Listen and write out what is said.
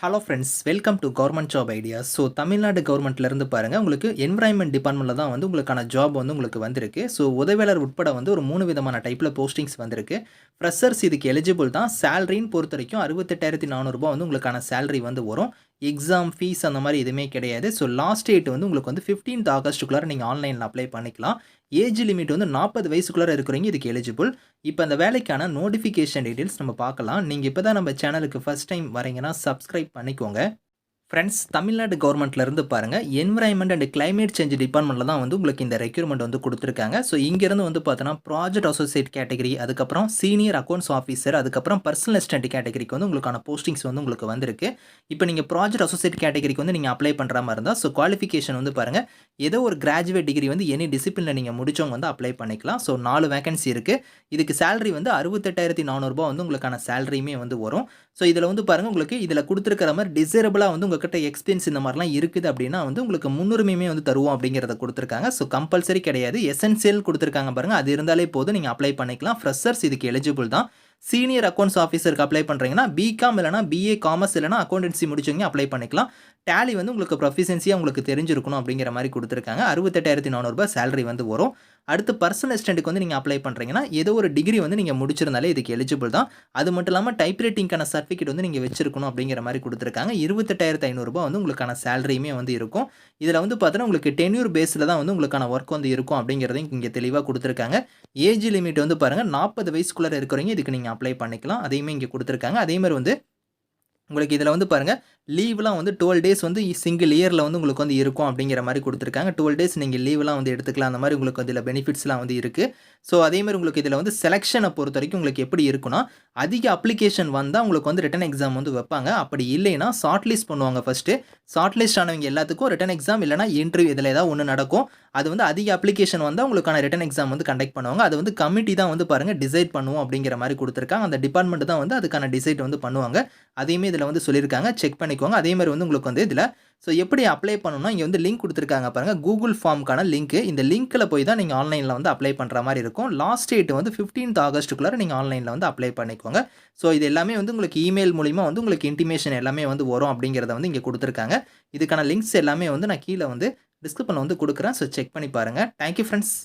Hello friends, welcome to government job ideas. So Tamil Nadu கவர்மெண்ட்லேருந்து பாருங்கள், உங்களுக்கு என்விரான்மெண்ட் டிபார்ட்மெண்ட்டில் தான் வந்து உங்களுக்கான ஜாப் வந்து உங்களுக்கு வந்திருக்கு. ஸோ உதவியாளர் உட்பட வந்து ஒரு 3 விதமான டைப்பில் போஸ்டிங்ஸ் வந்திருக்கு. ஃப்ரெஷர்ஸ் இதுக்கு எலிஜிபிள் தான். சேலரின்னு பொறுத்த வரைக்கும் ரூ. 68,400 வந்து உங்களுக்கான சேலரி வந்து வரும். எக்ஸாம் ஃபீஸ் அந்த மாதிரி எதுவுமே கிடையாது. ஸோ லாஸ்ட் டேட் வந்து உங்களுக்கு வந்து 15th ஆகஸ்ட்டுக்குள்ளார நீங்கள் ஆன்லைனில் அப்ளை பண்ணிக்கலாம். ஏஜ் லிமிட் வந்து 40 வயசுக்குள்ளார இருக்கிறவங்க இதுக்கு எலிஜிபிள். இப்போ அந்த வேலைக்கான நோட்டிஃபிகேஷன் டீட்டெயில்ஸ் நம்ம பார்க்கலாம். நீங்கள் இப்போ தான் நம்ம சேனலுக்கு ஃபர்ஸ்ட் டைம் வரீங்கன்னா சப்ஸ்கிரைப் பண்ணிக்கோங்க. ஃப்ரெண்ட்ஸ், தமிழ்நாடு கவர்மெண்ட்லேருந்து பாருங்கள், என்விரான்மெண்ட் அண்ட் கிளைமேட் சேஞ்ச் டிபார்ட்மெண்ட்டில் தான் வந்து உங்களுக்கு இந்த ரெக்யூர்மெண்ட் வந்து கொடுத்துருக்காங்க. ஸோ இங்கேருந்து வந்து பார்த்தோன்னா ப்ராஜெக்ட் அசோசியேட் கேட்டகரி, அதுக்கப்புறம் சீனியர் அக்கௌண்ட்ஸ் ஆஃபீஸர், அதுக்கப்புறம் பர்சனல் அசிஸ்டன்ட் கேட்டகரிக்கு வந்து உங்களுக்கான போஸ்டிங்ஸ் வந்து உங்களுக்கு வந்திருக்கு. இப்போ நீங்கள் ப்ராஜெக்ட் அசோசியேட் கேட்டகரிக்கு வந்து நீங்கள் அப்ளை பண்ணுற மாதிரி இருந்தால், ஸோ குவாலிஃபிகேஷன் வந்து பாருங்கள், ஏதோ ஒரு கிராஜுவேட் டிகிரி வந்து எனி டிசிப்ளினில் நீங்கள் முடிச்சவங்க வந்து அப்ளை பண்ணிக்கலாம். ஸோ 4 வேகன்சி இருக்குது. இதுக்கு சேலரி வந்து ரூ. 68,400 வந்து உங்களுக்கான சேலரியுமே வந்து வரும். ஸோ இதில் வந்து பாருங்கள், உங்களுக்கு இதில் கொடுத்துருக்கிற மாதிரி டிசேரபிளாக வந்து உங்கள்கிட்ட எக்ஸ்பீரியன்ஸ் இந்த மாதிரிலாம் இருக்குது அப்படின்னா வந்து உங்களுக்கு முன்னுரிமையுமே வந்து தருவோம் அப்படிங்கிறத கொடுத்துருக்காங்க. ஸோ கம்பல்சரி கிடையாது, எசென்சியல் கொடுத்துருக்காங்க பாருங்கள், அது இருந்தாலே போதும், நீங்கள் அப்ளை பண்ணிக்கலாம். ஃப்ரெஷர்ஸ் இதுக்கு எலிஜிபிள் தான். சீனியர் அக்கௌண்ட்ஸ் ஆஃபீஸருக்கு அப்ளை பண்ணுறீங்கன்னா பிகாம் இல்லைனா பிஏ காமர்ஸ் இல்லைனா அக்கௌண்டன்சி முடிச்சவங்க அப்ளை பண்ணிக்கலாம். டேலி வந்து உங்களுக்கு ப்ரொஃபிஷியன்சியாக உங்களுக்கு தெரிஞ்சிருக்கணும் அப்படிங்கிற மாதிரி கொடுத்துருக்காங்க. ரூ. 68,400 சேலரி வந்து வரும். அடுத்து பர்சனல் அசிஸ்டன்ட்டுக்கு வந்து நீங்கள் அப்ளை பண்ணுறீங்கன்னா ஏதோ ஒரு டிகிரி வந்து நீங்கள் முடிச்சிருந்தாலே இதுக்கு எலிஜிபிள் தான். அது மட்டும் இல்லாமல் டைப் ரைட்டிங்கான சர்டிஃபிகேட் வந்து நீங்கள் வச்சிருக்கணும் அப்படிங்கிற மாதிரி கொடுத்துருக்காங்க. ரூ. 28,500 வந்து உங்களுக்கான சேலரியுமே வந்து இருக்கும். இதில் வந்து பார்த்தீங்கன்னா உங்களுக்கு டென்யூர் பேஸில் தான் வந்து உங்களுக்கான ஒர்க் வந்து இருக்கும் அப்படிங்கிறதையும் இங்கே தெளிவாக கொடுத்துருக்காங்க. ஏஜ் லிமிட் வந்து பாருங்கள், 40 வயசுக்குள்ளே இருக்கிறவங்க இதுக்கு நீங்கள் அப்ளை பண்ணிக்கலாம். அதையுமே இங்கே கொடுத்துருக்காங்க. அதேமாதிரி வந்து உங்களுக்கு இதில் வந்து பாருங்கள், லீவ்லாம் வந்து 12 டேஸ் வந்து சிங்கிள் இயரில் வந்து உங்களுக்கு வந்து இருக்கும் அப்படிங்கிற மாதிரி கொடுத்துருக்காங்க. 12 டேஸ் நீங்கள் லீவ்லாம் வந்து எடுத்துக்கலாம். அந்த மாதிரி உங்களுக்கு இதில் பெனிஃபிட்ஸ்லாம் வந்து இருக்குது. ஸோ அதேமாதிரி உங்களுக்கு இதில் வந்து செலெக்ஷனை பொறுத்த வரைக்கும் உங்களுக்கு எப்படி இருக்குன்னா, அதிக அப்ளிகேஷன் வந்தால் உங்களுக்கு வந்து ரிட்டன் எக்ஸாம் வந்து வைப்பாங்க. அப்படி இல்லைன்னா ஷார்ட் லிஸ்ட் பண்ணுவாங்க ஃபஸ்ட்டு. ஷார்ட் லிஸ்ட் ஆனவங்க எல்லாத்துக்கும் ரிட்டன் எக்ஸாம் இல்லைனா இன்டர்வியூ இதில் ஏதாவது ஒன்று நடக்கும். அது வந்து அதிக அப்ளிகேஷன் வந்தால் உங்களுக்கான ரிட்டன் எக்ஸாம் வந்து கண்டக்ட் பண்ணுவாங்க. அது வந்து கமிட்டி தான் வந்து பாருங்கள் டிசைட் பண்ணுவோம் அப்படிங்கிற மாதிரி கொடுத்துருக்காங்க. அந்த டிபார்ட்மெண்ட் தான் வந்து அதுக்கான டிசைட் வந்து பண்ணுவாங்க. அதையுமே இதில் வந்து சொல்லியிருக்காங்க, செக் பண்ணிக்கோங்க. அதேமாதிரி வந்து உங்களுக்கு வந்து இதில் ஸோ எப்படி அப்ளை பண்ணணும்னா, இங்கே வந்து லிங்க் கொடுத்துருக்காங்க பாருங்கள், கூகுள் ஃபார்முக்கான லிங்க். இந்த லிங்க்கில் போய் தான் நீங்கள் ஆன்லைனில் வந்து அப்ளை பண்ணுற மாதிரி இருக்கும். லாஸ்ட் டேட் வந்து 15th ஆகஸ்ட்டுக்குள்ளார நீங்கள் ஆன்லைனில் வந்து அப்ளை பண்ணிக்கோங்க. ஸோ இது எல்லாமே வந்து உங்களுக்கு இமெயில் மூலிமா வந்து உங்களுக்கு இன்டிமேஷன் எல்லாமே வந்து வரும் அப்படிங்கிறத வந்து இங்கே கொடுத்துருக்காங்க. இதுக்கான லிங்க்ஸ் எல்லாமே வந்து நான் கீழே வந்து டிஸ்கிரிப்ஷனில் வந்து கொடுக்குறேன். ஸோ செக் பண்ணி பாருங்கள். Thank you friends.